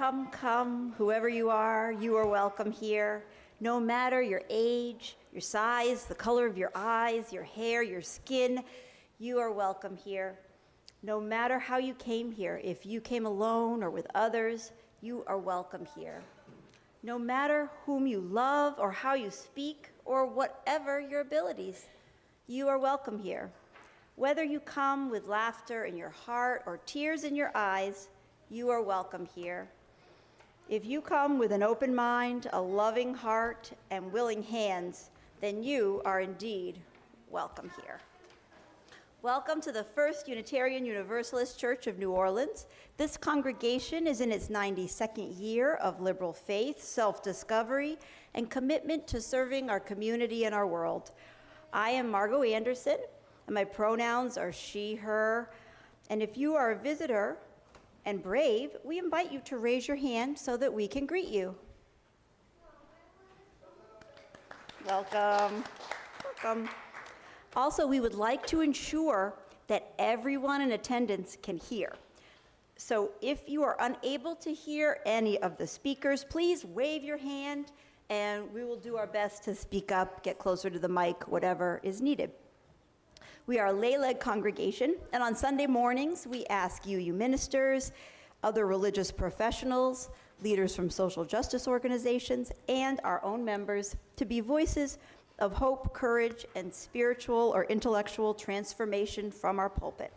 Come, come, whoever you are welcome here. No matter your age, your size, the color of your eyes, your hair, your skin, you are welcome here. No matter how you came here, if you came alone or with others, you are welcome here. No matter whom you love or how you speak or whatever your abilities, you are welcome here. Whether you come with laughter in your heart or tears in your eyes, you are welcome here. If you come with an open mind, a loving heart, and willing hands, then you are indeed welcome here. Welcome to the First Unitarian Universalist Church of New Orleans. This congregation is in its 92nd year of liberal faith, self-discovery, and commitment to serving our community and our world. I am Margot Anderson, and my pronouns are she, her, and if you are a visitor and brave, we invite you to raise your hand so that we can greet you. Welcome. Welcome. Also, we would like to ensure that everyone in attendance can hear. So if you are unable to hear any of the speakers, please wave your hand and we will do our best to speak up, get closer to the mic, whatever is needed. We are a lay-led congregation, and on Sunday mornings, we ask you ministers, other religious professionals, leaders from social justice organizations, and our own members to be voices of hope, courage, and spiritual or intellectual transformation from our pulpit.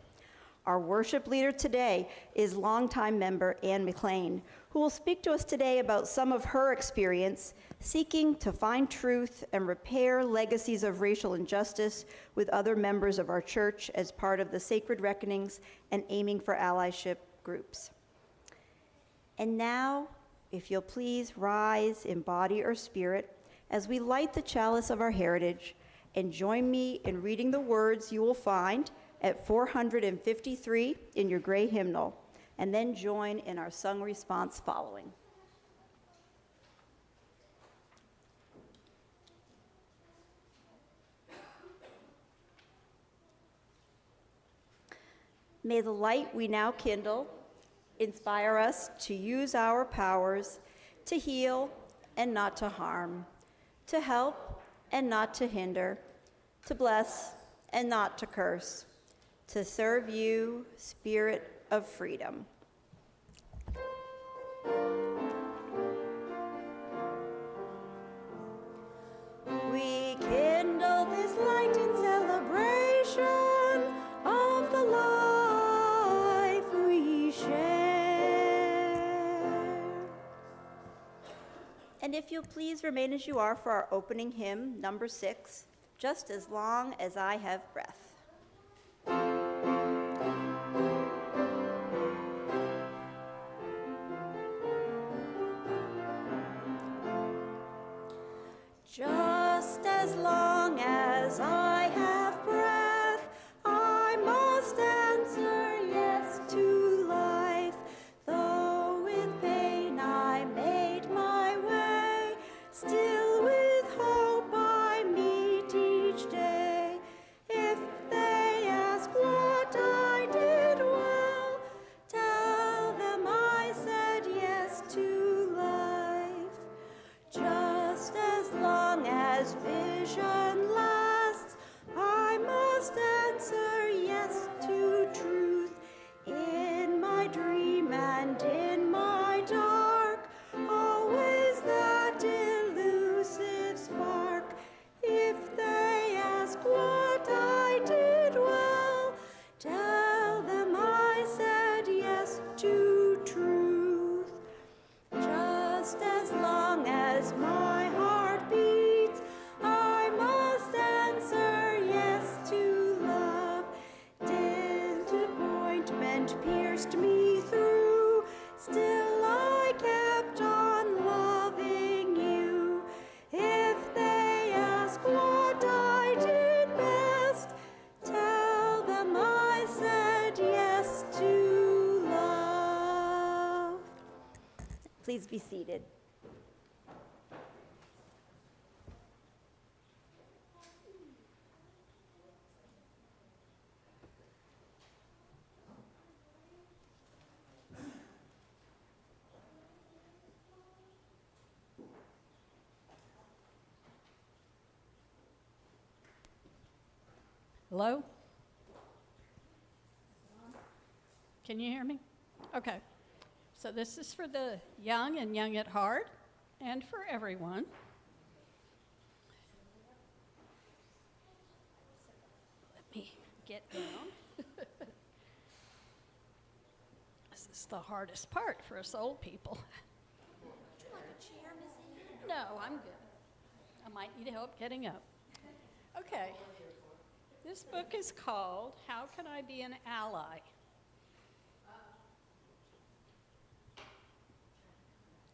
Our worship leader today is longtime member Ann Maclaine, who will speak to us today about some of her experience seeking to find truth and repair legacies of racial injustice with other members of our church as part of the Sacred Reckonings and Aiming for Allyship groups. And now, if you'll please rise in body or spirit as we light the chalice of our heritage, and join me in reading the words you will find at 453 in your gray hymnal, and then join in our sung response following. May the light we now kindle inspire us to use our powers to heal and not to harm, to help and not to hinder, to bless and not to curse, to serve you, Spirit of freedom. We kindle this light in celebration of the life we share. And if you'll please remain as you are for our opening hymn, number 6, Just as Long as I Have Breath. Just as long as I have breath, I must answer yes to life. Though with pain I made my way, still with hope I meet each day. If they ask what I did well, tell them I said yes to life. Just as long as vision lasts, I must answer yes to truth. In my dream and in my dark, always that elusive spark. If they ask what I did well, tell them I said yes to truth. Just as long as my heart beats, I must answer yes to love. Disappointment pierced me through, still I kept on loving you. If they ask what I did best, tell them I said yes to love. Please be seated. Hello? Can you hear me? Okay. So this is for the young and young at heart, and for everyone. Let me get down. This is the hardest part for us old people. Would you like a chair, Miss Ann? No, I'm good. I might need help getting up. Okay. This book is called How Can I Be an Ally?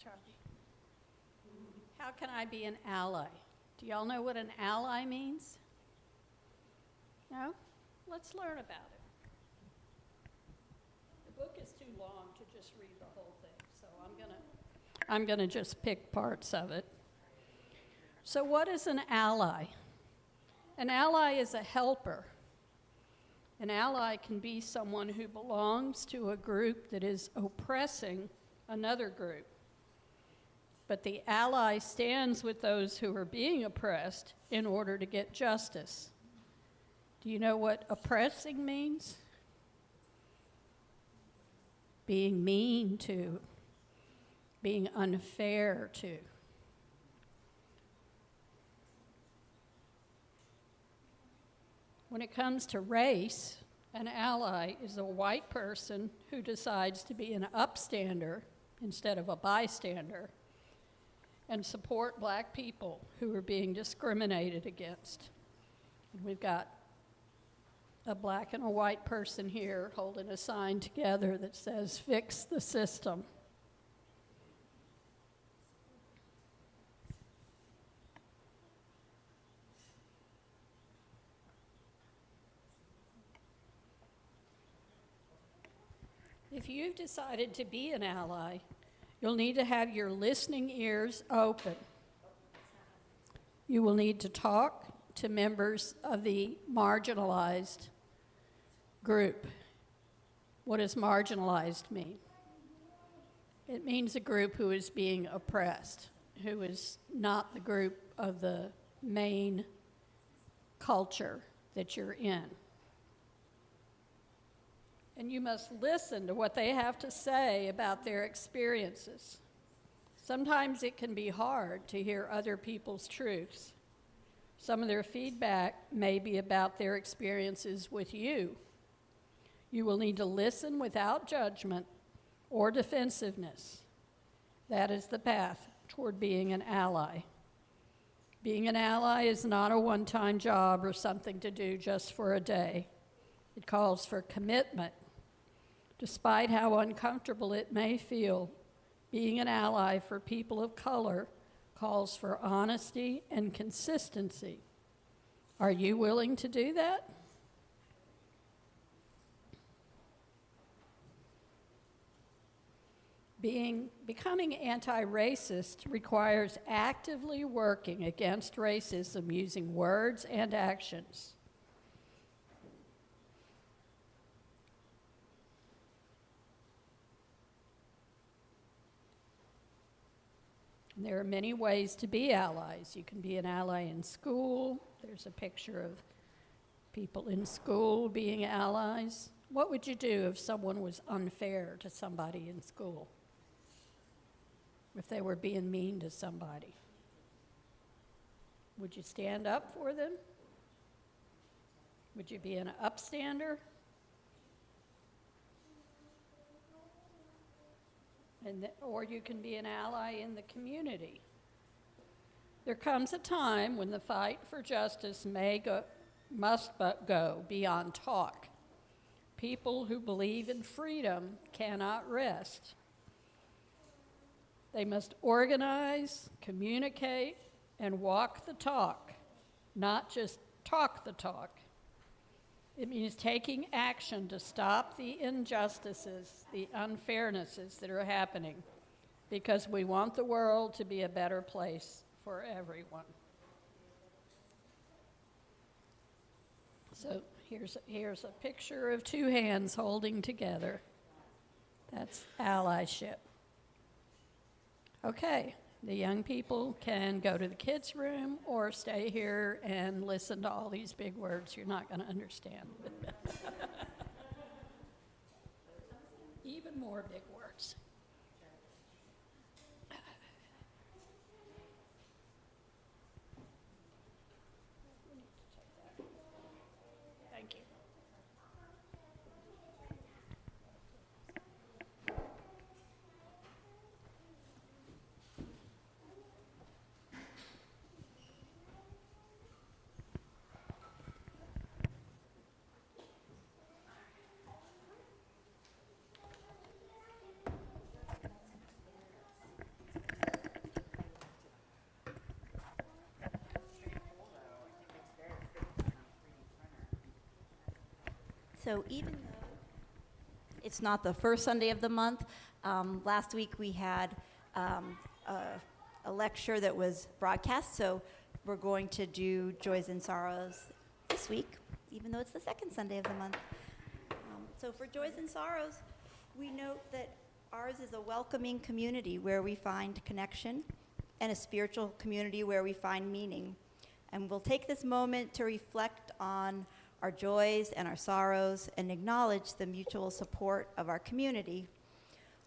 Charlie. How can I be an ally? Do y'all know what an ally means? No? Let's learn about it. The book is too long to just read the whole thing, so I'm gonna just pick parts of it. So what is an ally? An ally is a helper. An ally can be someone who belongs to a group that is oppressing another group. But the ally stands with those who are being oppressed in order to get justice. Do you know what oppressing means? Being mean to, being unfair to. When it comes to race, an ally is a white person who decides to be an upstander instead of a bystander and support black people who are being discriminated against. And we've got a black and a white person here holding a sign together that says, "Fix the system." If you've decided to be an ally, you'll need to have your listening ears open. You will need to talk to members of the marginalized group. What does marginalized mean? It means a group who is being oppressed, who is not the group of the main culture that you're in. And you must listen to what they have to say about their experiences. Sometimes it can be hard to hear other people's truths. Some of their feedback may be about their experiences with you. You will need to listen without judgment or defensiveness. That is the path toward being an ally. Being an ally is not a one-time job or something to do just for a day. It calls for commitment. Despite how uncomfortable it may feel, being an ally for people of color calls for honesty and consistency. Are you willing to do that? Becoming anti-racist requires actively working against racism using words and actions. There are many ways to be allies. You can be an ally in school. There's a picture of people in school being allies. What would you do if someone was unfair to somebody in school? If they were being mean to somebody? Would you stand up for them? Would you be an upstander? Or you can be an ally in the community. There comes a time when the fight for justice must go beyond talk. People who believe in freedom cannot rest. They must organize, communicate, and walk the talk, not just talk the talk. It means taking action to stop the injustices, the unfairnesses that are happening, because we want the world to be a better place for everyone. So here's a picture of two hands holding together. That's allyship. Okay, The young people can go to the kids' room or stay here and listen to all these big words you're not going to understand. Even more big words. Thank you. So even though it's not the first Sunday of the month, last week we had a lecture that was broadcast, so we're going to do Joys and Sorrows this week, even though it's the second Sunday of the month. So for Joys and Sorrows, we note that ours is a welcoming community where we find connection and a spiritual community where we find meaning. And we'll take this moment to reflect on our joys and our sorrows and acknowledge the mutual support of our community.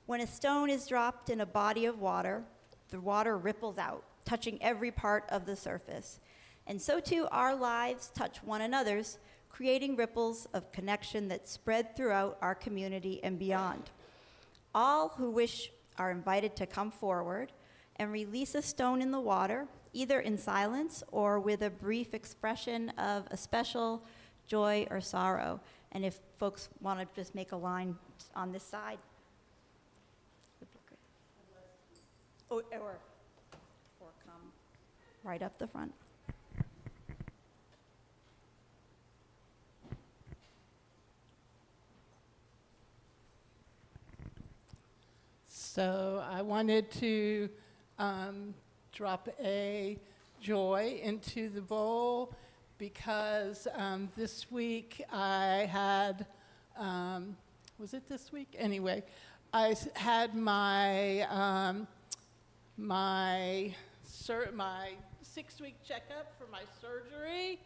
When a stone is dropped in a body of water, the water ripples out, touching every part of the surface. And so too our lives touch one another's, creating ripples of connection that spread throughout our community and beyond. All who wish are invited to come forward and release a stone in the water, either in silence or with a brief expression of a special joy or sorrow. And if folks want to just make a line on this side, would be great. Or come right up the front. So I wanted to drop a joy into the bowl because this week I had, was it this week? Anyway, I had my my 6-week checkup for my surgery,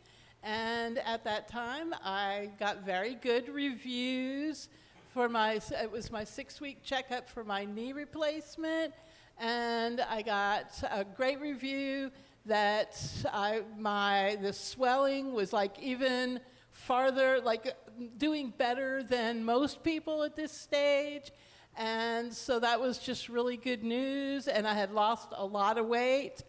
and at that time I got very good reviews for it was my 6-week checkup for my knee replacement, and I got a great review that the swelling was like even farther, like doing better than most people at this stage. And so that was just really good news. And I had lost a lot of weight,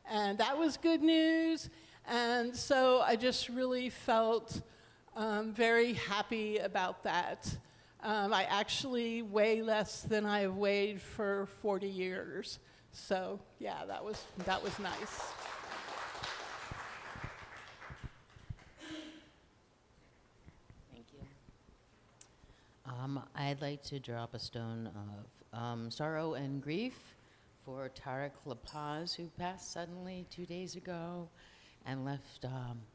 and that was good news. And so I just really felt very happy about that. I actually weigh less than I have weighed for 40 years. So yeah, that was nice. Thank you. I'd like to drop a stone of sorrow and grief for Tarek La Paz, who passed suddenly 2 days ago and left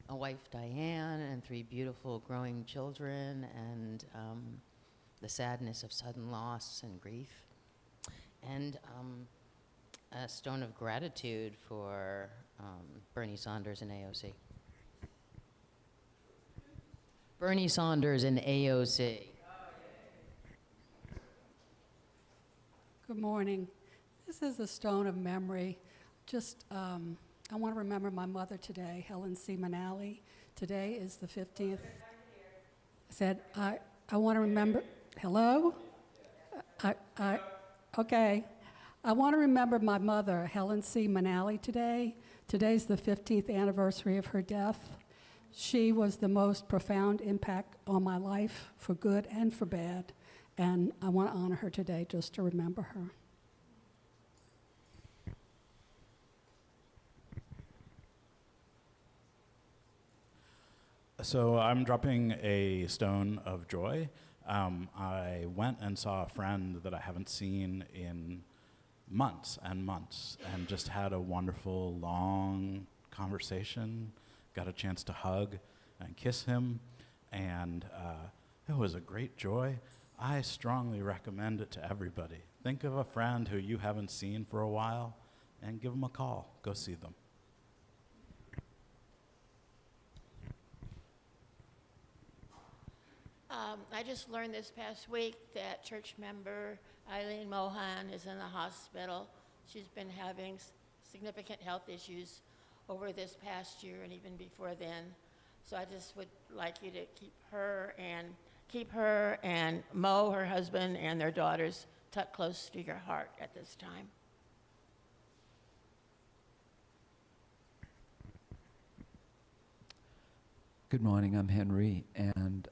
a wife, Diane, and 3 beautiful growing children, and the sadness of sudden loss and grief. And a stone of gratitude for Bernie Saunders and AOC. Bernie Saunders and AOC. Good morning. This is a stone of memory. Just, I want to remember my mother today, Helen C. Manali. Today is the 15th. I said, I want to remember, hello? Okay. I want to remember my mother, Helen C. Manali, today. Today's the 15th anniversary of her death. She was the most profound impact on my life, for good and for bad. And I want to honor her today just to remember her. So I'm dropping a stone of joy. I went and saw a friend that I haven't seen in months and months, and just had a wonderful, long conversation, got a chance to hug and kiss him, and it was a great joy. I strongly recommend it to everybody. Think of a friend who you haven't seen for a while and give them a call. Go see them. I just learned this past week that church member Eileen Mohan is in the hospital. She's been having significant health issues over this past year and even before then. So I just would like you to keep her and Mo, her husband, and their daughters tucked close to your heart at this time. Good morning, I'm Henry, and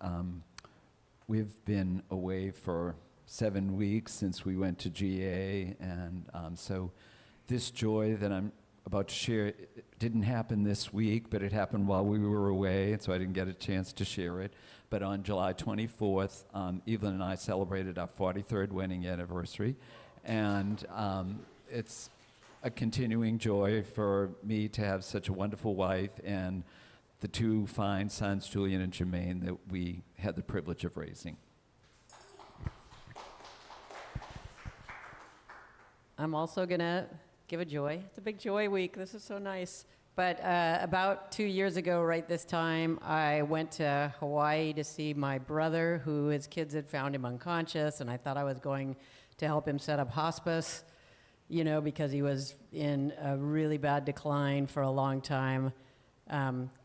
we've been away for 7 weeks since we went to GA, and so this joy that I'm about to share didn't happen this week, but it happened while we were away, and so I didn't get a chance to share it. But on July 24th, Evelyn and I celebrated our 43rd wedding anniversary, and it's a continuing joy for me to have such a wonderful wife and the two fine sons, Julian and Jermaine, that we had the privilege of raising. I'm also going to give a joy. It's a big joy week. This is so nice. But about 2 years ago, right this time, I went to Hawaii to see my brother, who his kids had found him unconscious, and I thought I was going to help him set up hospice, you know, because he was in a really bad decline for a long time.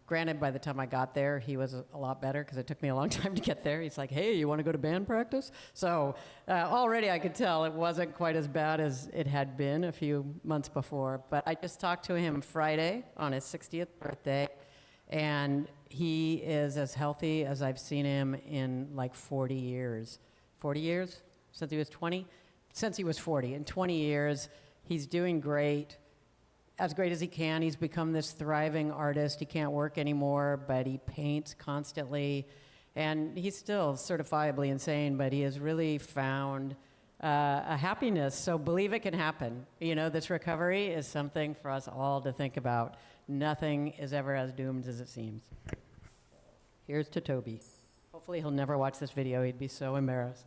Granted, by the time I got there, he was a lot better because it took me a long time to get there. He's like, hey, you want to go to band practice? So already I could tell it wasn't quite as bad as it had been a few months before. But I just talked to him Friday on his 60th birthday, and he is as healthy as I've seen him in like 40 years. 40 years? Since he was 20? Since he was 40. In 20 years, he's doing great. As great as he can. He's become this thriving artist. He can't work anymore, but he paints constantly. And he's still certifiably insane, but he has really found a happiness. So believe it can happen. You know, this recovery is something for us all to think about. Nothing is ever as doomed as it seems. Here's to Toby. Hopefully he'll never watch this video. He'd be so embarrassed.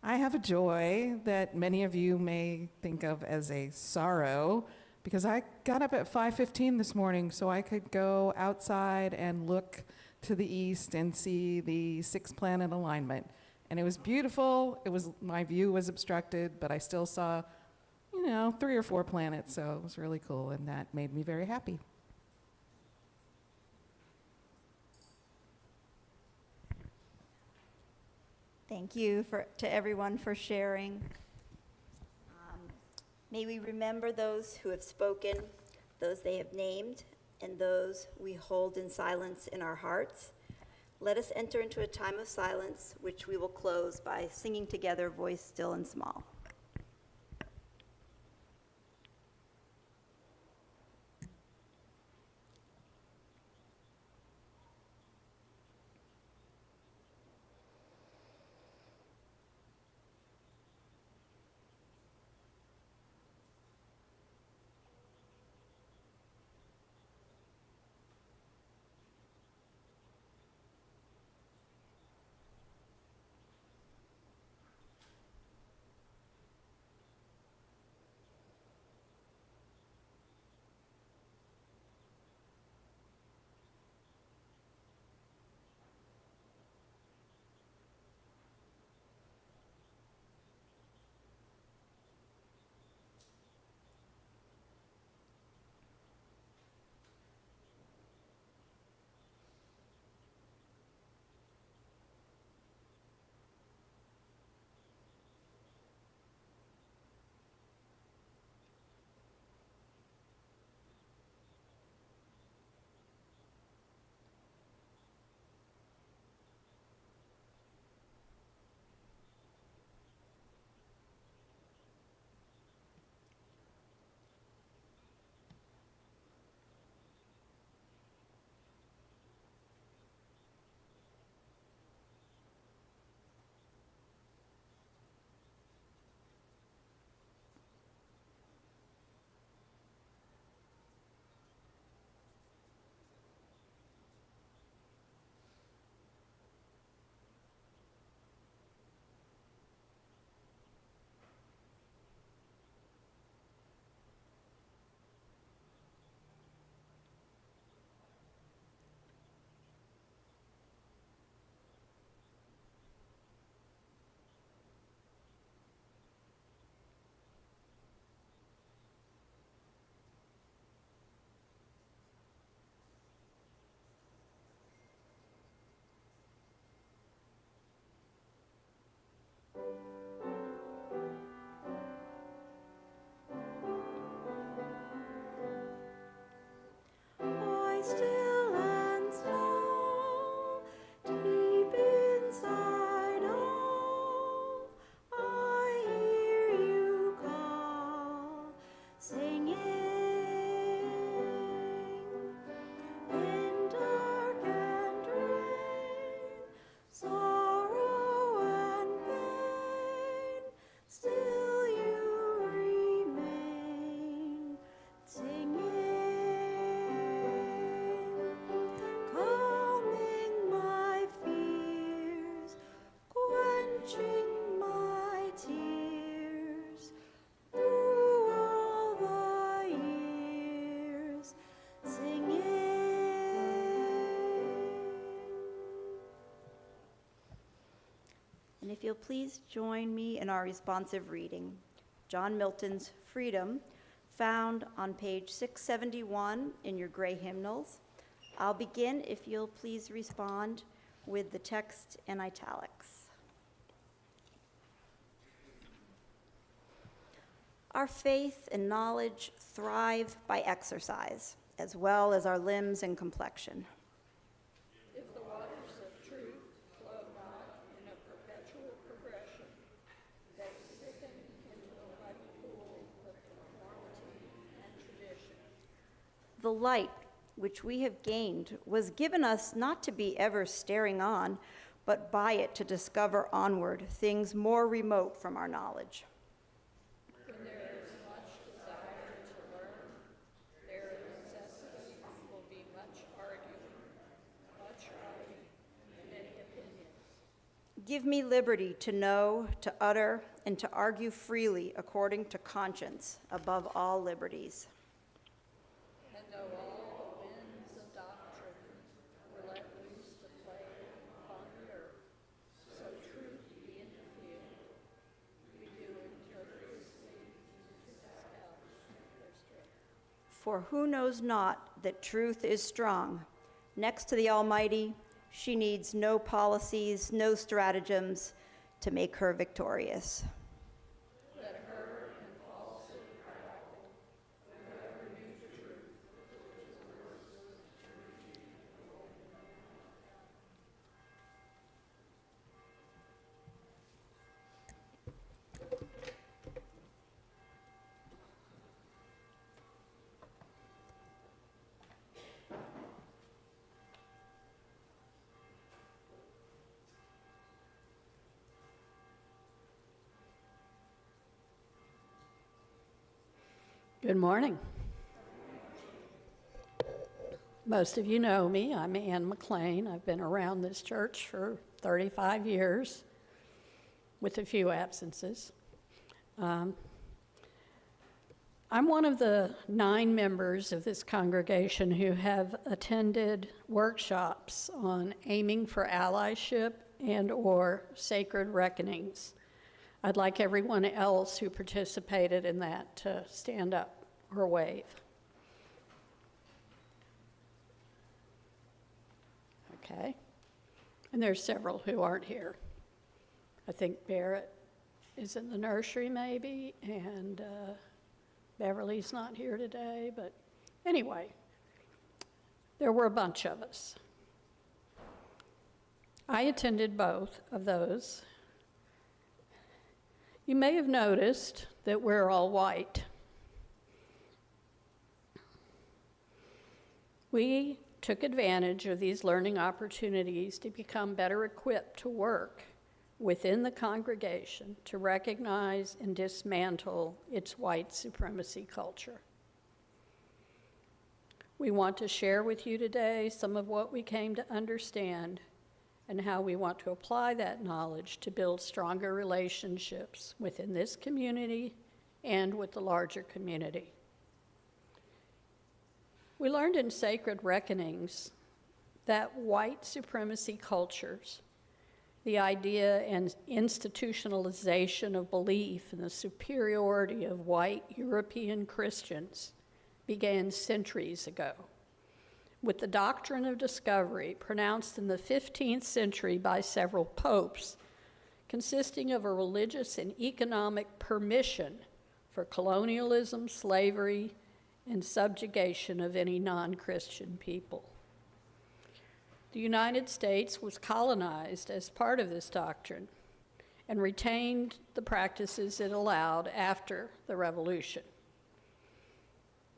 I have a joy that many of you may think of as a sorrow, because I got up at 5:15 this morning so I could go outside and look to the east and see the 6-planet alignment. And it was beautiful. My view was obstructed, but I still saw, 3 or 4 planets, so it was really cool, and that made me very happy. Thank you to everyone for sharing. May we remember those who have spoken, those they have named, and those we hold in silence in our hearts. Let us enter into a time of silence, which we will close by singing together, Voice Still and Small. please join me in our responsive reading? John Milton's Freedom, found on page 671 in your gray hymnals. I'll begin if you'll please respond with the text in italics. Our faith and knowledge thrive by exercise, as well as our limbs and complexion. If the waters of truth flow not in a perpetual progression, they sicken into a muddy pool of conformity and tradition. The light which we have gained was given us not to be ever staring on, but by it to discover onward things more remote from our knowledge. When there is much desire to learn, there of necessity will be much arguing, and many opinions. Give me liberty to know, to utter, and to argue freely according to conscience, above all liberties. And though all the winds of doctrine were let loose to play upon the earth, so truth be in the field, we do imperiously to dispel their strength. For who knows not that truth is strong? Next to the Almighty, she needs no policies, no stratagems to make her victorious. Let her and falsehood traffic, whoever knew the truth, Good morning. Most of you know me. I'm Ann Maclaine. I've been around this church for 35 years, with a few absences. I'm one of the 9 members of this congregation who have attended workshops on aiming for allyship and/or sacred reckonings. I'd like everyone else who participated in that to stand up or wave. Okay. And there's several who aren't here. I think Barrett is in the nursery maybe, and Beverly's not here today, but anyway, there were a bunch of us. I attended both of those. You may have noticed that we're all white. We took advantage of these learning opportunities to become better equipped to work within the congregation to recognize and dismantle its white supremacy culture. We want to share with you today some of what we came to understand and how we want to apply that knowledge to build stronger relationships within this community and with the larger community. We learned in Sacred Reckonings that white supremacy cultures, the idea and institutionalization of belief in the superiority of white European Christians, began centuries ago, with the doctrine of discovery pronounced in the 15th century by several popes, consisting of a religious and economic permission for colonialism, slavery, and subjugation of any non-Christian people. The United States was colonized as part of this doctrine and retained the practices it allowed after the Revolution.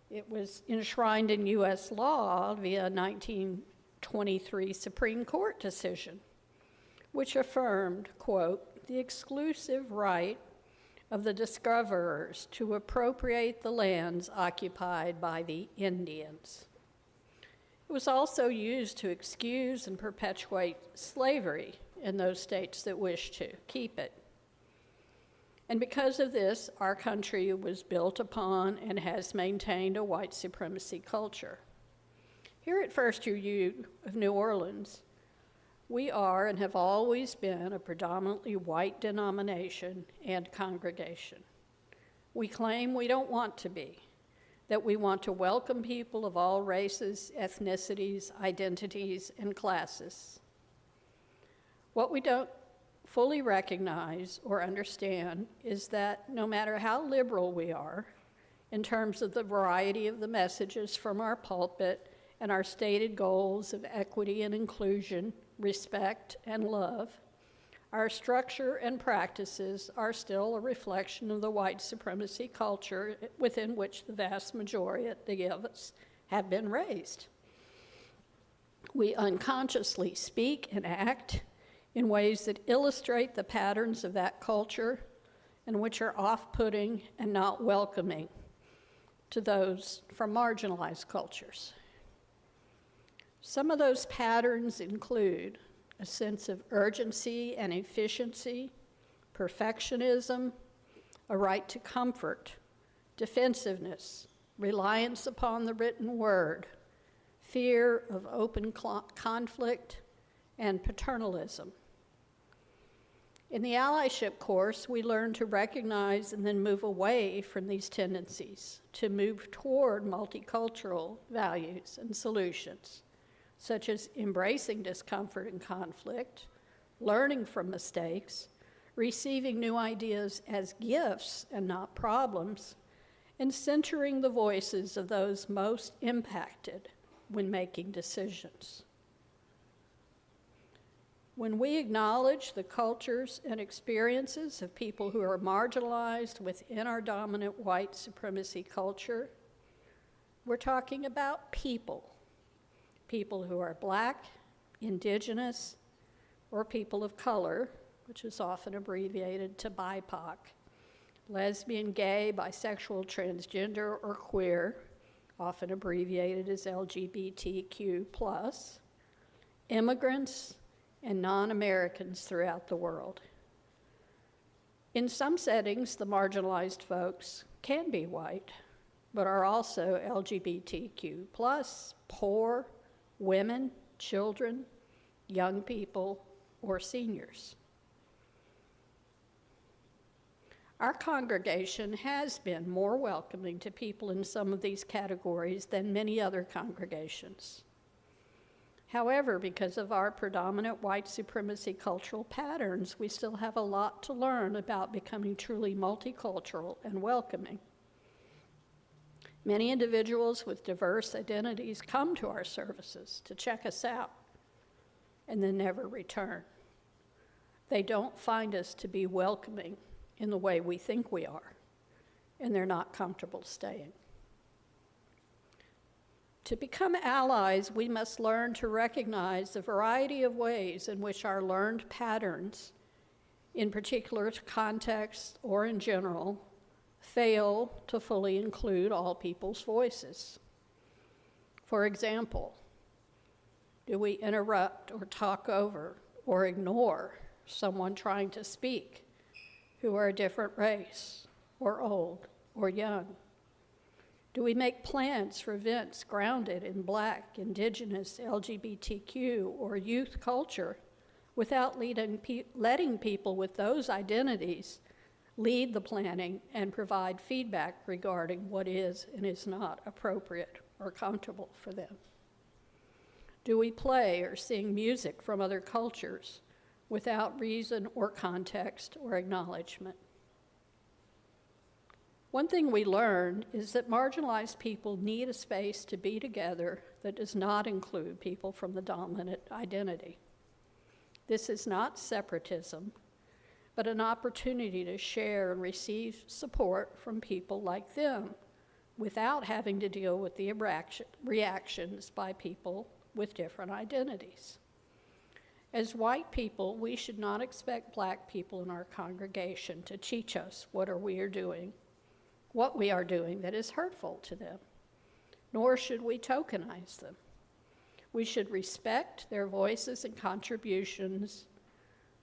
It was enshrined in U.S. law via a 1923 Supreme Court decision, which affirmed, quote, the exclusive right of the discoverers to appropriate the lands occupied by the Indians. It was also used to excuse and perpetuate slavery in those states that wished to keep it. And because of this, our country was built upon and has maintained a white supremacy culture. Here at First UU of New Orleans, We are and have always been a predominantly white denomination and congregation. We claim we don't want to be, that we want to welcome people of all races, ethnicities, identities, and classes. What we don't fully recognize or understand is that no matter how liberal we are, in terms of the variety of the messages from our pulpit and our stated goals of equity and inclusion, respect and love, our structure and practices are still a reflection of the white supremacy culture within which the vast majority of us have been raised. We unconsciously speak and act in ways that illustrate the patterns of that culture and which are off-putting and not welcoming to those from marginalized cultures. Some of those patterns include a sense of urgency and efficiency, perfectionism, a right to comfort, defensiveness, reliance upon the written word, fear of open conflict, and paternalism. In the allyship course, we learn to recognize and then move away from these tendencies, to move toward multicultural values and solutions, such as embracing discomfort and conflict, learning from mistakes, receiving new ideas as gifts and not problems, and centering the voices of those most impacted when making decisions. When we acknowledge the cultures and experiences of people who are marginalized within our dominant white supremacy culture, we're talking about people who are Black, Indigenous, or people of color, which is often abbreviated to BIPOC, lesbian, gay, bisexual, transgender, or queer, often abbreviated as LGBTQ+, immigrants, and non-Americans throughout the world. In some settings, the marginalized folks can be white, but are also LGBTQ+, poor, women, children, young people, or seniors. Our congregation has been more welcoming to people in some of these categories than many other congregations. However, because of our predominant white supremacy cultural patterns, we still have a lot to learn about becoming truly multicultural and welcoming. Many individuals with diverse identities come to our services to check us out and then never return. They don't find us to be welcoming in the way we think we are, and they're not comfortable staying. To become allies, we must learn to recognize the variety of ways in which our learned patterns, in particular contexts or in general, fail to fully include all people's voices. For example, do we interrupt or talk over or ignore someone trying to speak who are a different race or old or young? Do we make plans for events grounded in Black, Indigenous, LGBTQ, or youth culture without letting people with those identities lead the planning and provide feedback regarding what is and is not appropriate or comfortable for them? Do we play or sing music from other cultures without reason or context or acknowledgement? One thing we learned is that marginalized people need a space to be together that does not include people from the dominant identity. This is not separatism, but an opportunity to share and receive support from people like them without having to deal with the reactions by people with different identities. As white people, we should not expect Black people in our congregation to teach us what we are doing that is hurtful to them, nor should we tokenize them. We should respect their voices and contributions,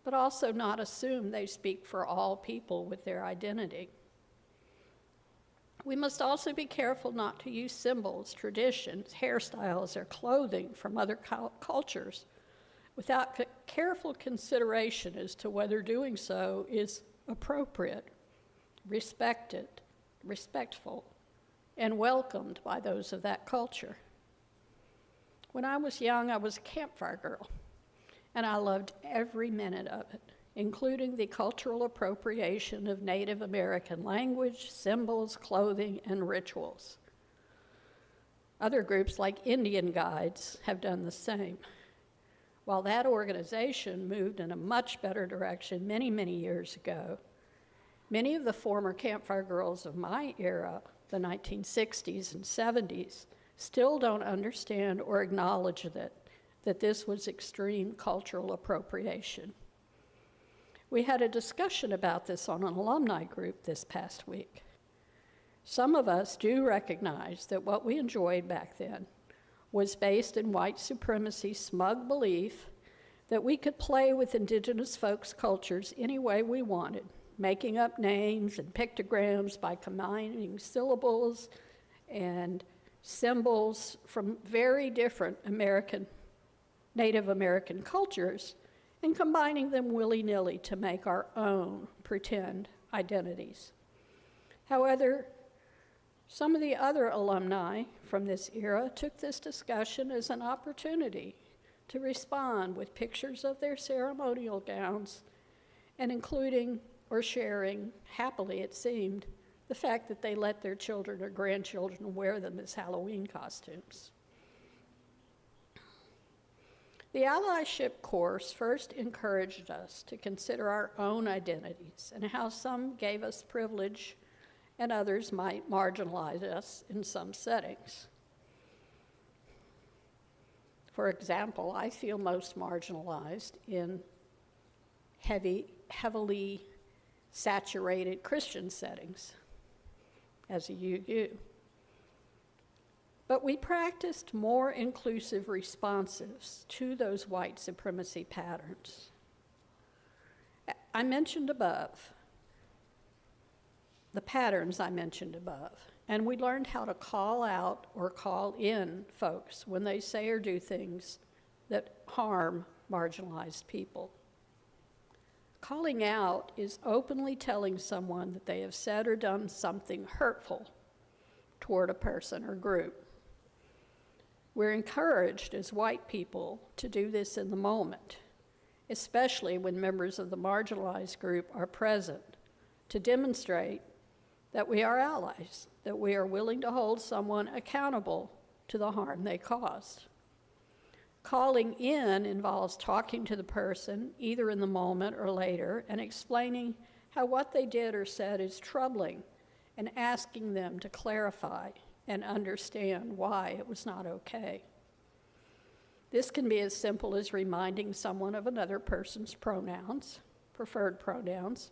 but also not assume they speak for all people with their identity. We must also be careful not to use symbols, traditions, hairstyles, or clothing from other cultures without careful consideration as to whether doing so is appropriate, respectful, and welcomed by those of that culture. When I was young, I was a campfire girl, and I loved every minute of it, including the cultural appropriation of Native American language, symbols, clothing, and rituals. Other groups like Indian Guides have done the same. While that organization moved in a much better direction many, many years ago, many of the former campfire girls of my era, the 1960s and 70s, still don't understand or acknowledge that this was extreme cultural appropriation. We had a discussion about this on an alumni group this past week. Some of us do recognize that what we enjoyed back then was based in white supremacy smug belief that we could play with indigenous folks' cultures any way we wanted, making up names and pictograms by combining syllables and symbols from very different Native American cultures and combining them willy-nilly to make our own pretend identities. However, some of the other alumni from this era took this discussion as an opportunity to respond with pictures of their ceremonial gowns and including or sharing, happily it seemed, the fact that they let their children or grandchildren wear them as Halloween costumes. The Allyship course first encouraged us to consider our own identities and how some gave us privilege and others might marginalize us in some settings. For example, I feel most marginalized in heavily saturated Christian settings as a UU. But we practiced more inclusive responses to those white supremacy patterns. I mentioned above, the patterns I mentioned above, and we learned how to call out or call in folks when they say or do things that harm marginalized people. Calling out is openly telling someone that they have said or done something hurtful toward a person or group. We're encouraged as white people to do this in the moment, especially when members of the marginalized group are present, to demonstrate that we are allies, that we are willing to hold someone accountable to the harm they caused. Calling in involves talking to the person, either in the moment or later, and explaining how what they did or said is troubling, and asking them to clarify and understand why it was not okay. This can be as simple as reminding someone of another person's pronouns, preferred pronouns,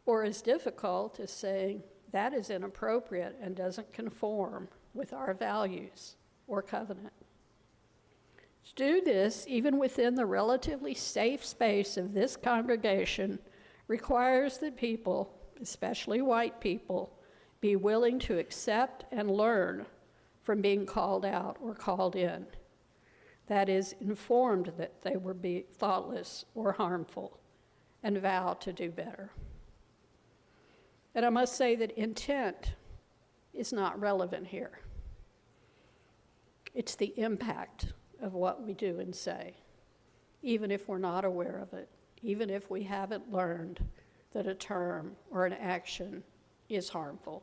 or as difficult as saying, that is inappropriate and doesn't conform with our values or covenant. To do this, even within the relatively safe space of this congregation, requires that people, especially white people, be willing to accept and learn from being called out or called in. That is, informed that they were thoughtless or harmful, and vow to do better. And I must say that intent is not relevant here. It's the impact of what we do and say, even if we're not aware of it, even if we haven't learned that a term or an action is harmful.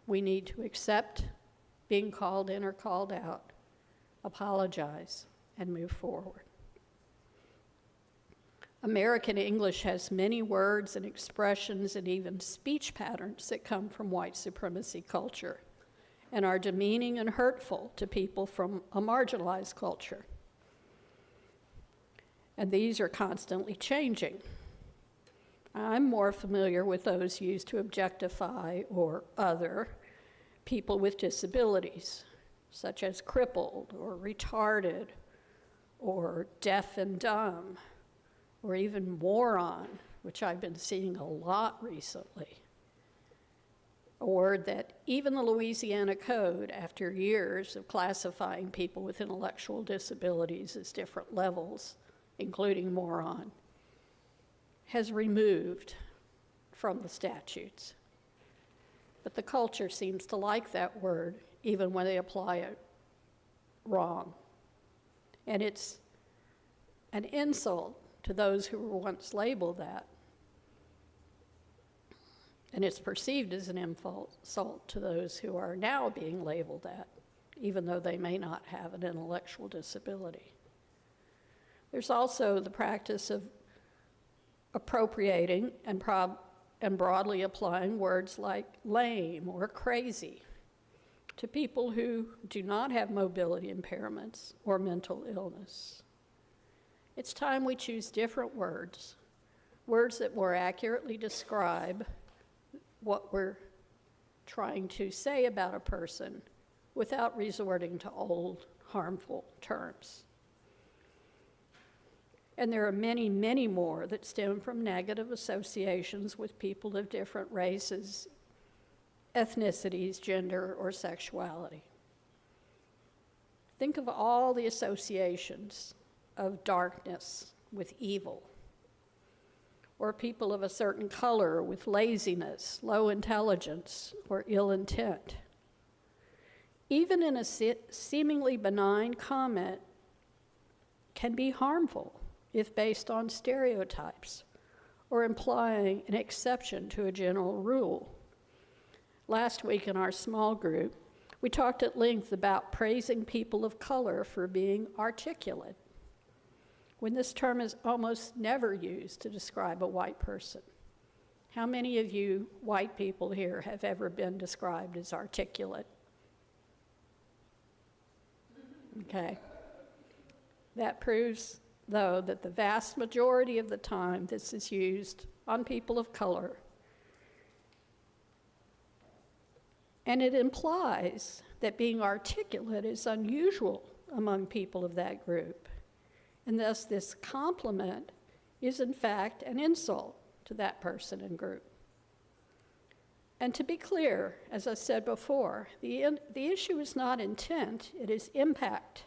We need to accept being called in or called out, apologize, and move forward. American English has many words and expressions and even speech patterns that come from white supremacy culture and are demeaning and hurtful to people from a marginalized culture. And these are constantly changing. I'm more familiar with those used to objectify or other people with disabilities, such as crippled or retarded or deaf and dumb, or even moron, which I've been seeing a lot recently. a word that even the Louisiana Code, after years of classifying people with intellectual disabilities as different levels, including moron, has removed from the statutes. But the culture seems to like that word, even when they apply it wrong. And it's an insult to those who were once labeled that. And it's perceived as an insult to those who are now being labeled that, even though they may not have an intellectual disability. There's also the practice of appropriating and broadly applying words like lame or crazy to people who do not have mobility impairments or mental illness. It's time we choose different words, words that more accurately describe what we're trying to say about a person without resorting to old, harmful terms. And there are many, many more that stem from negative associations with people of different races, ethnicities, gender, or sexuality. Think of all the associations of darkness with evil, or people of a certain color with laziness, low intelligence, or ill intent. Even in a seemingly benign comment can be harmful if based on stereotypes or implying an exception to a general rule. Last week in our small group, we talked at length about praising people of color for being articulate, when this term is almost never used to describe a white person. How many of you white people here have ever been described as articulate? Okay. That proves, though, that the vast majority of the time this is used on people of color. And it implies that being articulate is unusual among people of that group. And thus this compliment is in fact an insult to that person and group. And to be clear, as I said before, the issue is not intent, it is impact.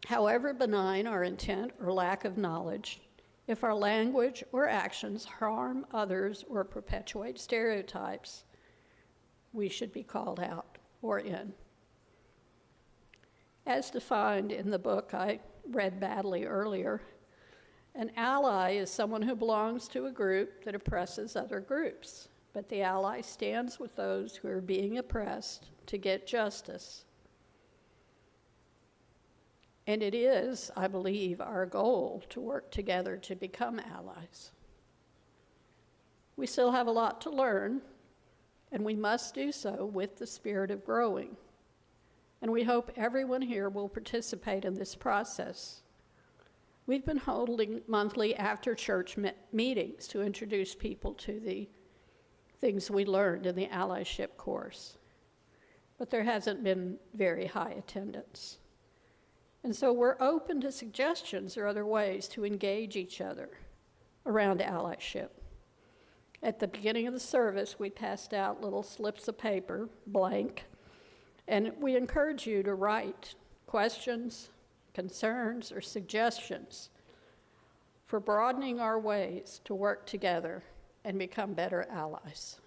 However benign our intent or lack of knowledge, if our language or actions harm others or perpetuate stereotypes, we should be called out or in. As defined in the book I read badly earlier, an ally is someone who belongs to a group that oppresses other groups, but the ally stands with those who are being oppressed to get justice. And it is, I believe, our goal to work together to become allies. We still have a lot to learn, and we must do so with the spirit of growing. And we hope everyone here will participate in this process. We've been holding monthly after-church meetings to introduce people to the things we learned in the Allyship course, but there hasn't been very high attendance. And so we're open to suggestions or other ways to engage each other around allyship. At the beginning of the service, we passed out little slips of paper, blank, and we encourage you to write questions, concerns, or suggestions for broadening our ways to work together and become better allies.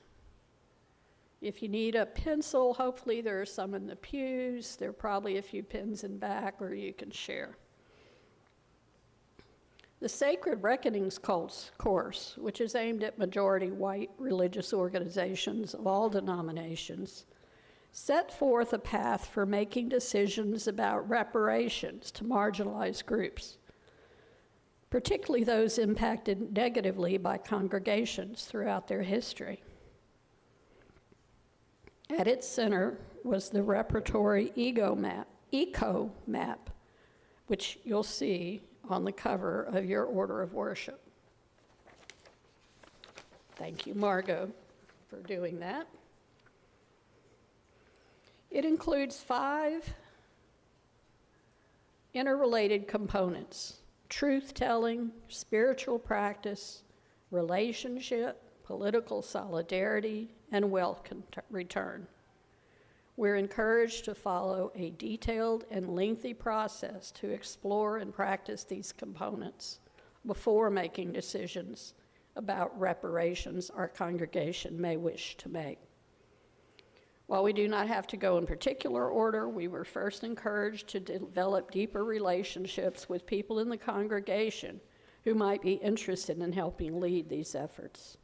If you need a pencil, hopefully there are some in the pews. There are probably a few pens in back, or you can share. The Sacred Reckonings course, which is aimed at majority white religious organizations of all denominations, set forth a path for making decisions about reparations to marginalized groups, particularly those impacted negatively by congregations throughout their history. At its center was the reparatory eco map, which you'll see on the cover of your order of worship. Thank you, Margot, for doing that. It includes 5 interrelated components: truth-telling, spiritual practice, relationship, political solidarity, and wealth return. We're encouraged to follow a detailed and lengthy process to explore and practice these components before making decisions about reparations our congregation may wish to make. While we do not have to go in particular order, we were first encouraged to develop deeper relationships with people in the congregation who might be interested in helping lead these efforts.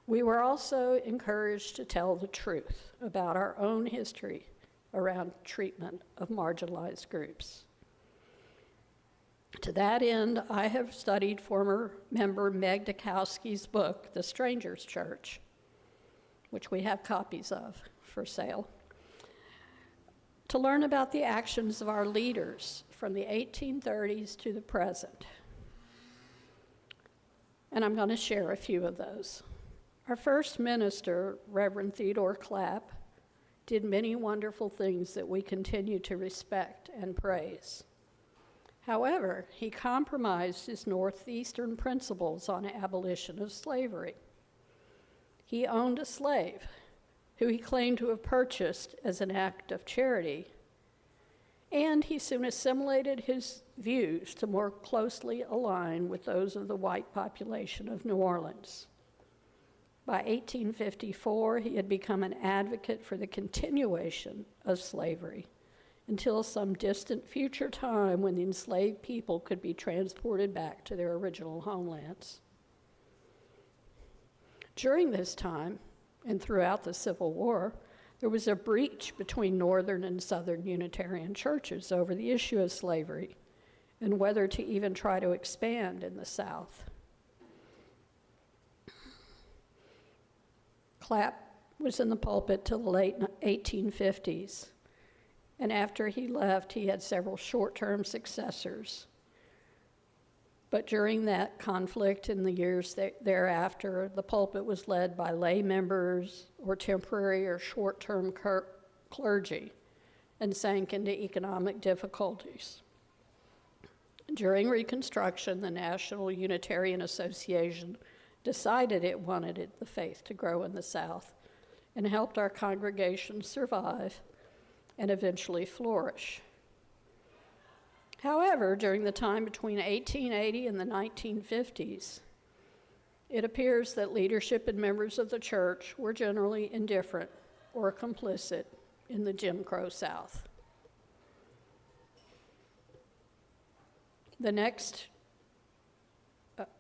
We were also encouraged to tell the truth about our own history around treatment of marginalized groups. To that end, I have studied former member Meg Dukowski's book, The Stranger's Church, which we have copies of for sale, to learn about the actions of our leaders from the 1830s to the present. And I'm going to share a few of those. Our first minister, Reverend Theodore Clapp, did many wonderful things that we continue to respect and praise. However, he compromised his Northeastern principles on abolition of slavery. He owned a slave who he claimed to have purchased as an act of charity, and he soon assimilated his views to more closely align with those of the white population of New Orleans. By 1854, he had become an advocate for the continuation of slavery until some distant future time when the enslaved people could be transported back to their original homelands. During this time, and throughout the Civil War, there was a breach between Northern and Southern Unitarian churches over the issue of slavery and whether to even try to expand in the South. Clapp was in the pulpit till the late 1850s, and after he left, he had several short-term successors. But during that conflict in the years thereafter, the pulpit was led by lay members or temporary or short-term clergy and sank into economic difficulties. During Reconstruction, the National Unitarian Association decided it wanted the faith to grow in the South and helped our congregation survive and eventually flourish. However, during the time between 1880 and the 1950s, it appears that leadership and members of the church were generally indifferent or complicit in the Jim Crow South. The next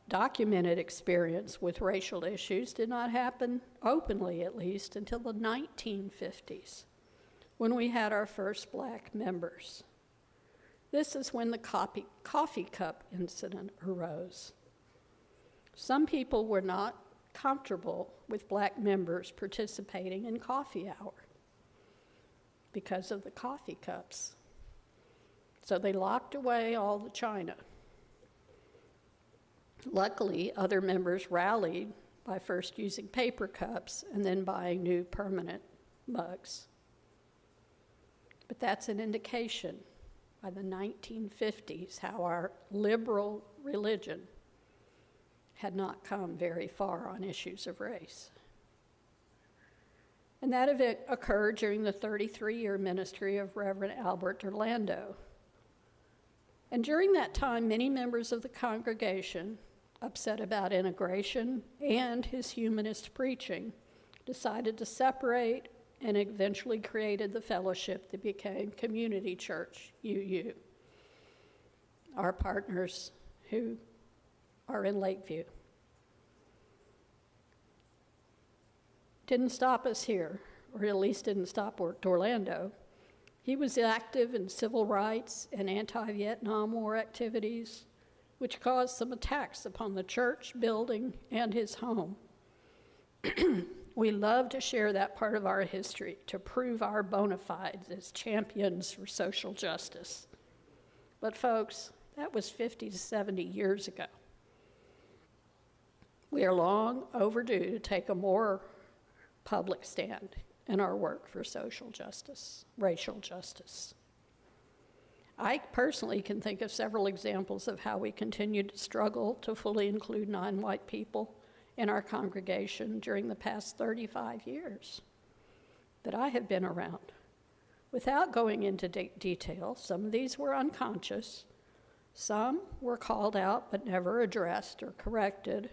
documented experience with racial issues did not happen openly, at least, until the 1950s, when we had our first black members. This is when the coffee cup incident arose. Some people were not comfortable with black members participating in coffee hour because of the coffee cups. So they locked away all the china. Luckily, other members rallied by first using paper cups and then buying new permanent mugs. But that's an indication by the 1950s how our liberal religion had not come very far on issues of race. And that event occurred during the 33-year ministry of Reverend Albert Orlando. And during that time, many members of the congregation, upset about integration and his humanist preaching, decided to separate and eventually created the fellowship that became Community Church, UU, our partners who are in Lakeview. Didn't stop us here, or at least didn't stop Orlando. He was active in civil rights and anti-Vietnam War activities, which caused some attacks upon the church building and his home. We love to share that part of our history to prove our bona fides as champions for social justice. But folks, that was 50 to 70 years ago. We are long overdue to take a more public stand in our work for social justice, racial justice. I personally can think of several examples of how we continue to struggle to fully include non-white people in our congregation during the past 35 years that I have been around. Without going into detail, some of these were unconscious, some were called out but never addressed or corrected,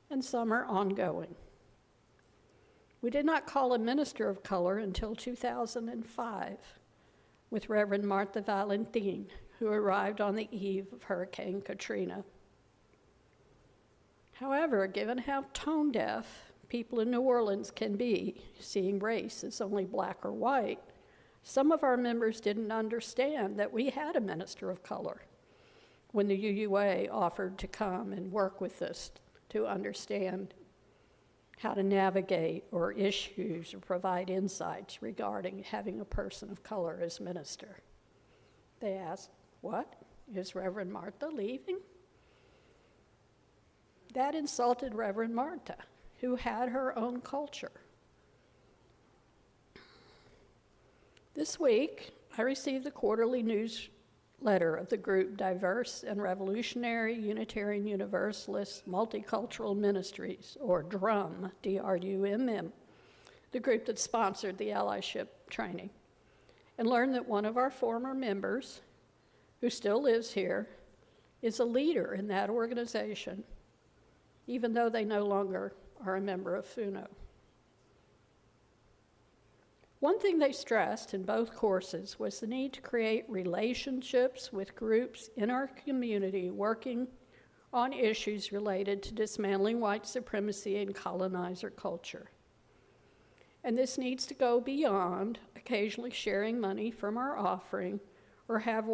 and some are ongoing. We did not call a minister of color until 2005 with Reverend Martha Valentin, who arrived on the eve of Hurricane Katrina. However, given how tone deaf people in New Orleans can be, seeing race as only black or white, some of our members didn't understand that we had a minister of color when the UUA offered to come and work with us to understand how to navigate or issues or provide insights regarding having a person of color as minister. They asked, "What? Is Reverend Martha leaving?" That insulted Reverend Martha, who had her own culture. This week, I received the quarterly newsletter of the group Diverse and Revolutionary Unitarian Universalist Multicultural Ministries, or DRUM, D-R-U-M-M, the group that sponsored the Allyship training, and learned that one of our former members, who still lives here, is a leader in that organization, even though they no longer are a member of FUUNO. One thing they stressed in both courses was the need to create relationships with groups in our community working on issues related to dismantling white supremacy and colonizer culture. And this needs to go beyond occasionally sharing money from our offering or have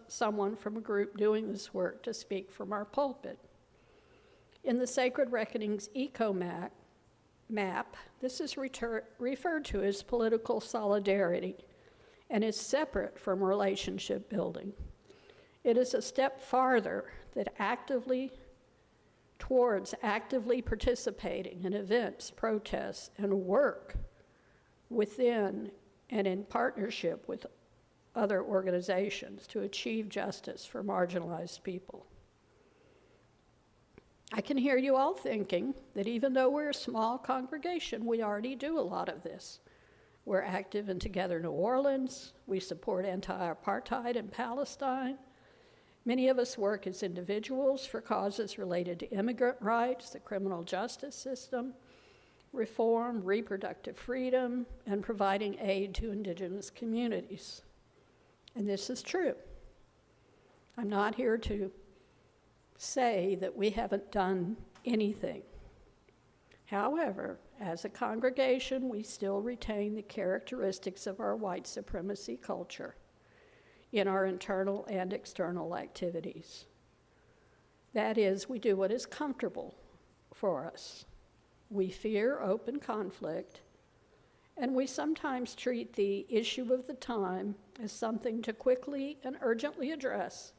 someone from a group doing this work to speak from our pulpit. In the Sacred Reckonings map, this is referred to as political solidarity and is separate from relationship building. It is a step farther towards actively participating in events, protests, and work within and in partnership with other organizations to achieve justice for marginalized people. I can hear you all thinking that even though we're a small congregation, we already do a lot of this. We're active in Together New Orleans. We support anti-apartheid in Palestine. Many of us work as individuals for causes related to immigrant rights, the criminal justice system, reform, reproductive freedom, and providing aid to indigenous communities. And this is true. I'm not here to say that we haven't done anything. However, as a congregation, we still retain the characteristics of our white supremacy culture in our internal and external activities. That is, we do what is comfortable for us. We fear open conflict, and we sometimes treat the issue of the time as something to quickly and urgently address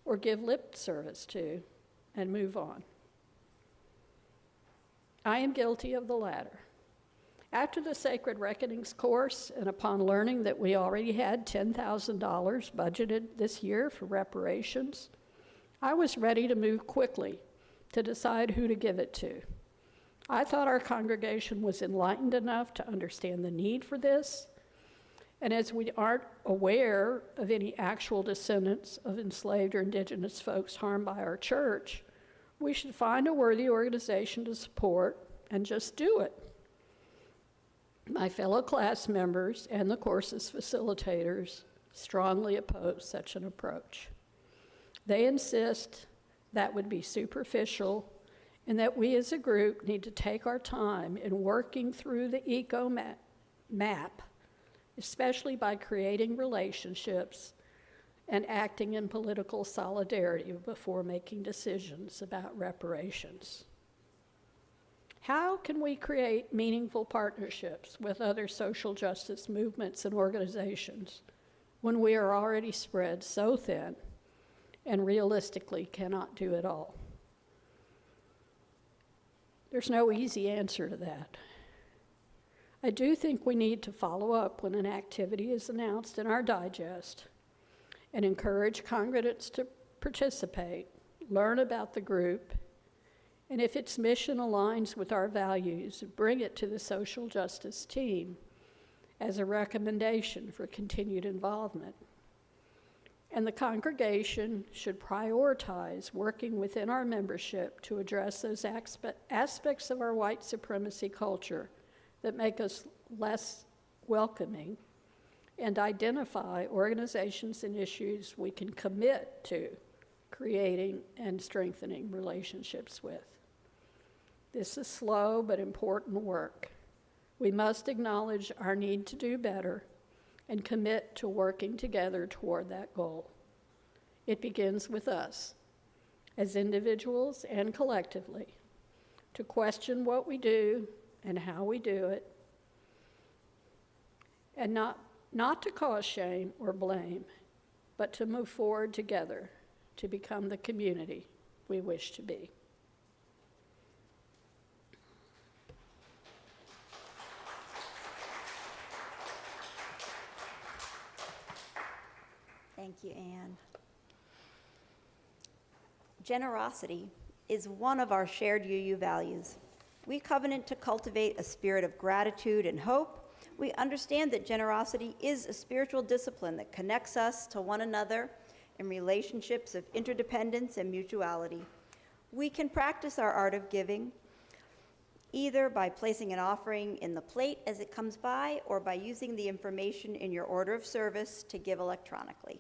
or give lip service to and move on. I am guilty of the latter. After the Sacred Reckonings course, and upon learning that we already had $10,000 budgeted this year for reparations, I was ready to move quickly to decide who to give it to. I thought our congregation was enlightened enough to understand the need for this, and as we aren't aware of any actual descendants of enslaved or indigenous folks harmed by our church, we should find a worthy organization to support and just do it. My fellow class members and the course's facilitators strongly oppose such an approach. They insist that would be superficial and that we as a group need to take our time in working through the eco map, especially by creating relationships and acting in political solidarity before making decisions about reparations. How can we create meaningful partnerships with other social justice movements and organizations when we are already spread so thin and realistically cannot do it all? There's no easy answer to that. I do think we need to follow up when an activity is announced in our digest and encourage congregants to participate, learn about the group, And if its mission aligns with our values, bring it to the social justice team as a recommendation for continued involvement. And the congregation should prioritize working within our membership to address those aspects of our white supremacy culture that make us less welcoming, and identify organizations and issues we can commit to creating and strengthening relationships with. This is slow but important work. We must acknowledge our need to do better and commit to working together toward that goal. It begins with us, as individuals and collectively, to question what we do and how we do it, and not to cause shame or blame, but to move forward together to become the community we wish to be. Thank you, Anne. Generosity is one of our shared UU values. We covenant to cultivate a spirit of gratitude and hope. We understand that generosity is a spiritual discipline that connects us to one another in relationships of interdependence and mutuality. We can practice our art of giving either by placing an offering in the plate as it comes by, or by using the information in your order of service to give electronically.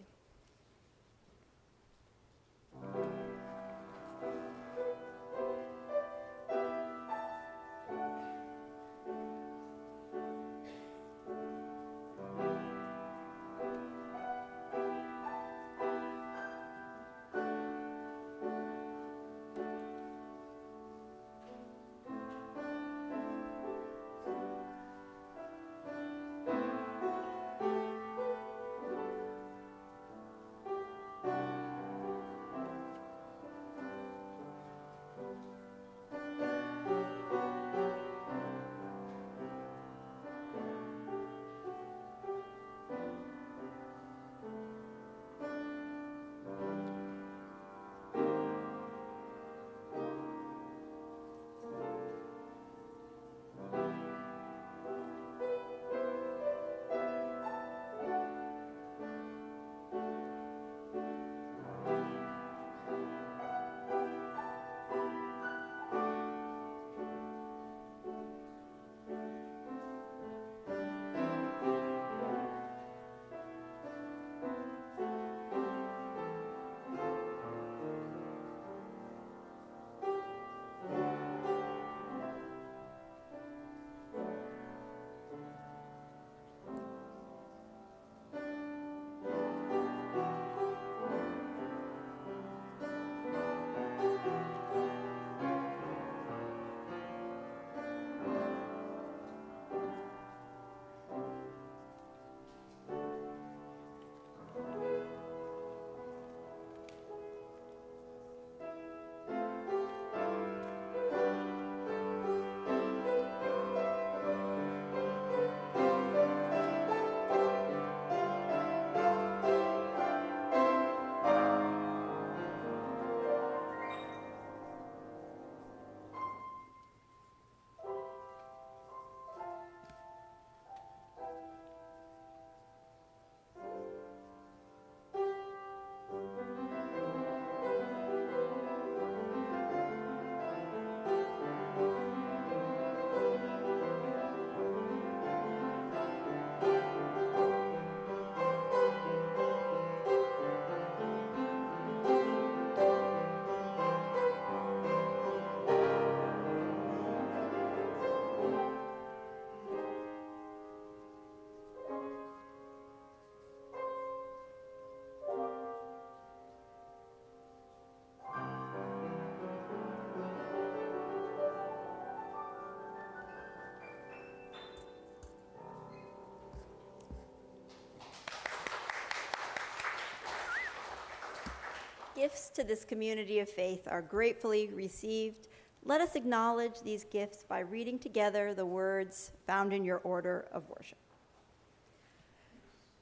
Gifts to this community of faith are gratefully received. Let us acknowledge these gifts by reading together the words found in your order of worship.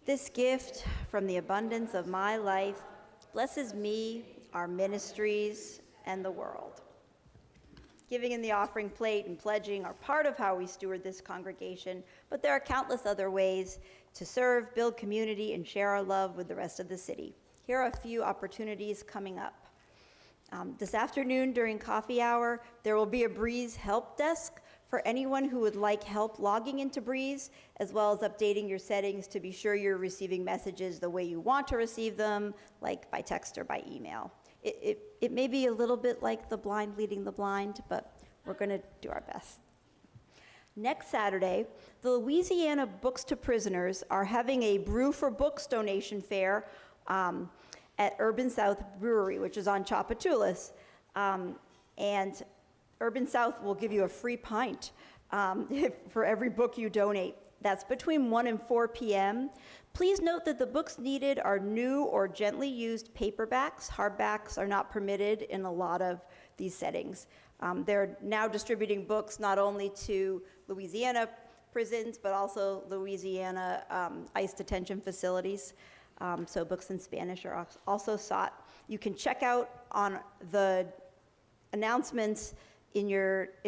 This gift from the abundance of my life blesses me, our ministries, and the world. Giving in the offering plate and pledging are part of how we steward this congregation, but there are countless other ways to serve, build community, and share our love with the rest of the city. Here are a few opportunities coming up. This afternoon during coffee hour, there will be a Breeze help desk for anyone who would like help logging into Breeze, as well as updating your settings to be sure you're receiving messages the way you want to receive them, like by text or by email. It may be a little bit like the blind leading the blind, but we're going to do our best. Next Saturday, the Louisiana Books to Prisoners are having a Brew for Books donation fair at Urban South Brewery, which is on Tchoupitoulas. And Urban South will give you a free pint for every book you donate. That's between 1 and 4 p.m. Please note that the books needed are new or gently used paperbacks. Hardbacks are not permitted in a lot of these settings. They're now distributing books not only to Louisiana prisons, but also Louisiana ICE detention facilities. So books in Spanish are also sought. You can check out on the announcements in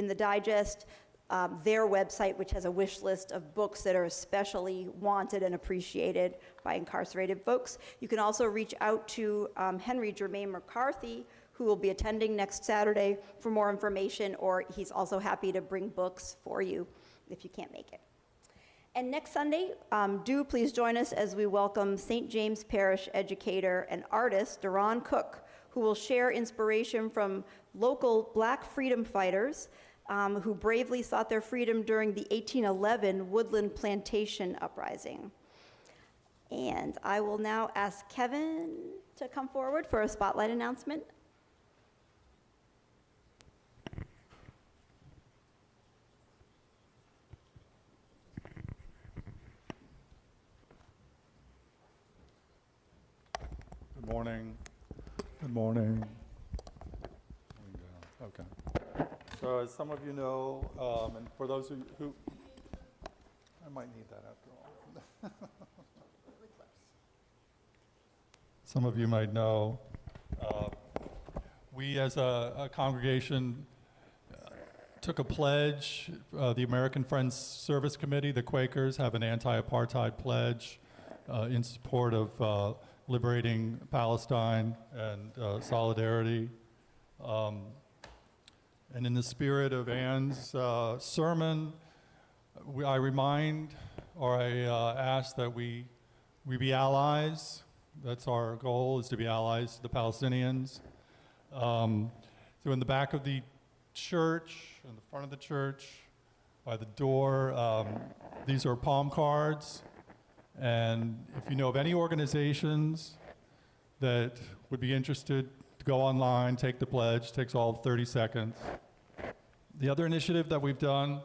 the digest their website, which has a wish list of books that are especially wanted and appreciated by incarcerated folks. You can also reach out to Henry Germain McCarthy, who will be attending next Saturday, for more information, or he's also happy to bring books for you if you can't make it. And next Sunday, do please join us as we welcome St. James Parish educator and artist Duran Cook, who will share inspiration from local Black freedom fighters who bravely sought their freedom during the 1811 Woodland Plantation Uprising. And I will now ask Kevin to come forward for a spotlight announcement. Good morning. Good morning. Okay. So as some of you know, and for those who I might need that after all. Some of you might know, we as a congregation took a pledge. The American Friends Service Committee, the Quakers, have an anti-apartheid pledge in support of liberating Palestine and solidarity. And in the spirit of Ann's sermon, I remind, or I ask that we be allies. That's our goal, is to be allies to the Palestinians. So in the back of the church, in the front of the church, by the door, these are palm cards. And if you know of any organizations that would be interested, to go online, take the pledge, takes all of 30 seconds. The other initiative that we've done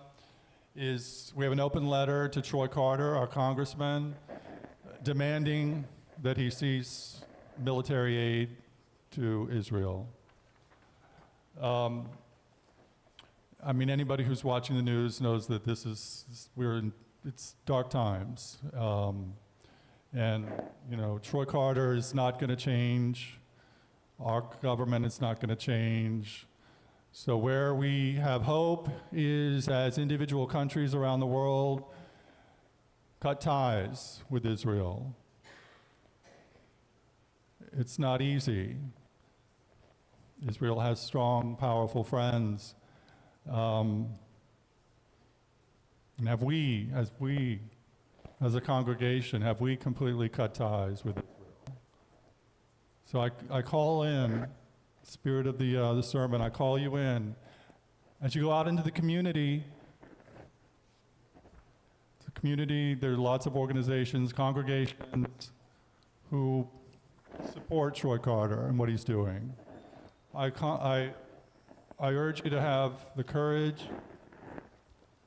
is we have an open letter to Troy Carter, our congressman, demanding that he cease military aid to Israel. I mean, anybody who's watching the news knows that it's dark times. And, you know, Troy Carter is not going to change. Our government is not going to change. So where we have hope is as individual countries around the world cut ties with Israel. It's not easy. Israel has strong, powerful friends. And have we, as a congregation, have we completely cut ties with Israel? So I call in, spirit of the sermon, I call you in. As you go out into the community, there are lots of organizations, congregations who support Troy Carter and what he's doing. I urge you to have the courage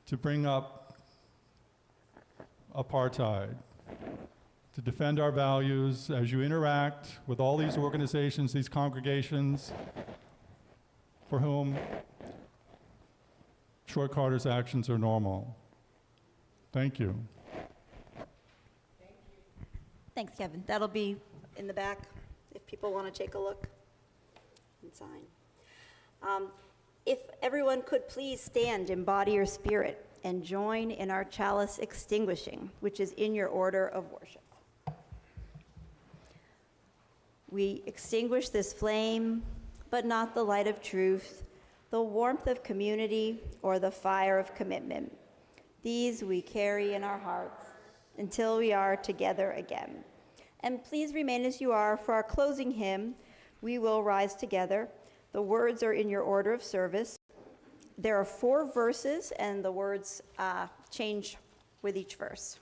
to bring up apartheid, to defend our values as you interact with all these organizations, these congregations, for whom Troy Carter's actions are normal. Thank you. Thanks, Kevin. That'll be in the back if people want to take a look and sign. If everyone could please stand in body or spirit and join in our chalice extinguishing, which is in your order of worship. We extinguish this flame, but not the light of truth, the warmth of community, or the fire of commitment. These we carry in our hearts until we are together again. And please remain as you are. For our closing hymn, we will rise together. The words are in your order of service. There are 4 verses, and the words change with each verse.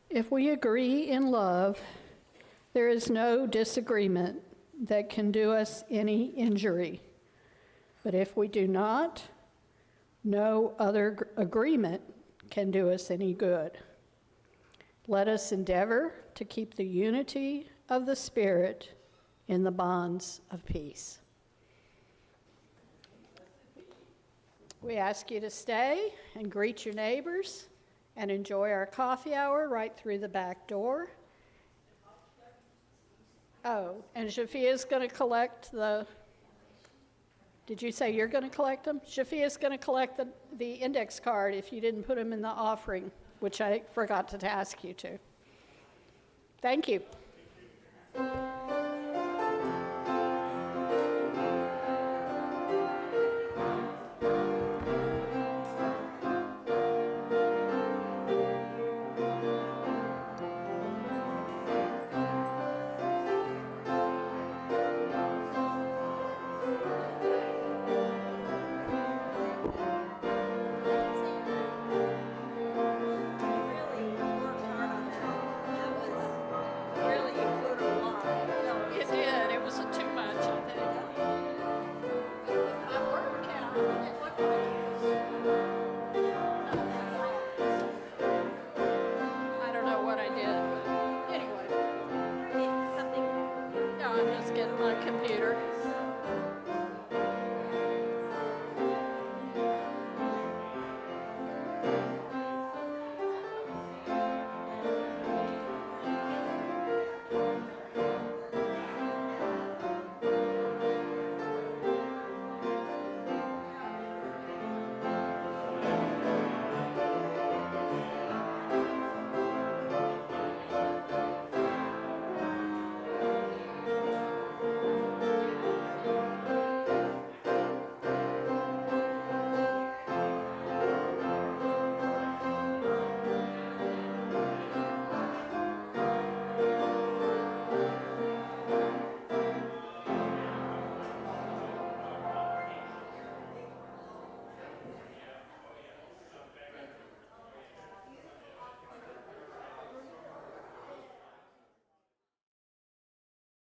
If we agree in love, there is no disagreement that can do us any injury. But if we do not, no other agreement can do us any good. Let us endeavor to keep the unity of the Spirit in the bonds of peace. We ask you to stay and greet your neighbors and enjoy our coffee hour right through the back door. Oh, and Shafia's going to collect the, did you say you're going to collect them? Shafia's going to collect the index card if you didn't put them in the offering, which I forgot to ask you to. Thank you. It